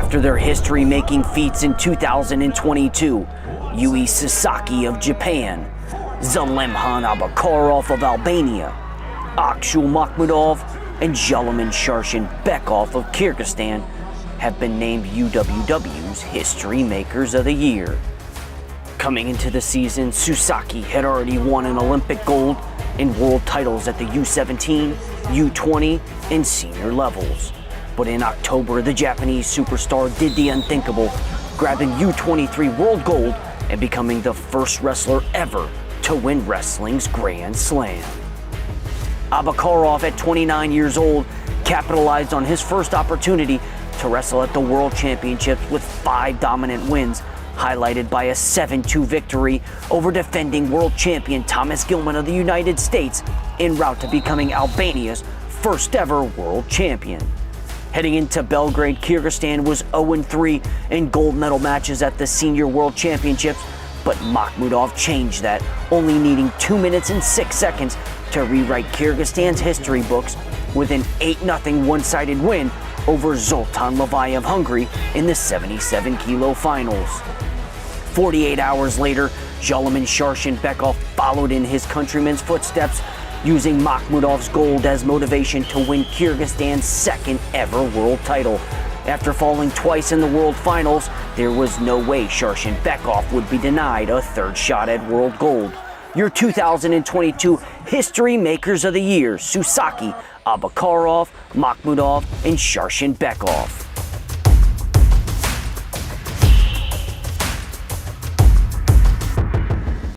After their history-making feats in 2022, Yuyi Susaki of Japan, Zelimхан Abakarov of Albania, Akžol Mahmudovdu and Жоламан Шаршенбеков of Kyrgyzstan have been named UWW's History Makers of the Year. Coming into the season, Susaki had already won an Olympic gold and world titles at the U17, U20, and senior levels. But in October, the Japanese superstar did the unthinkable, grabbing U23 world gold and becoming the first wrestler ever to win wrestling's Grand Slam. Abakarov, at 29 years old, capitalized on his first opportunity to wrestle at the World Championships with 5 dominant wins, highlighted by a 7-2 victory over defending world champion Thomas Gilman of the United States, en route to becoming Albania's first ever world champion. Heading into Belgrade, Kyrgyzstan was 0-3 in gold medal matches at the Senior World Championships, but Mахмудов changed that, only needing 2 minutes and 6 seconds to rewrite Kyrgyzstan's history books with an 8-0 one-sided win over Zoltán Levai of Hungary in the 77-kilo finals. 48 hours later, Жоламан Шаршенбеков followed in his countryman's footsteps, using Mахмудов's gold as motivation to win Kyrgyzstan's second ever world title. After falling twice in the world finals, there was no way Šaršenbekov would be denied a third shot at world gold. Your 2022 History Makers of the Year: Susaki, Abakarov, Mахмудов, and Šaršenbekov.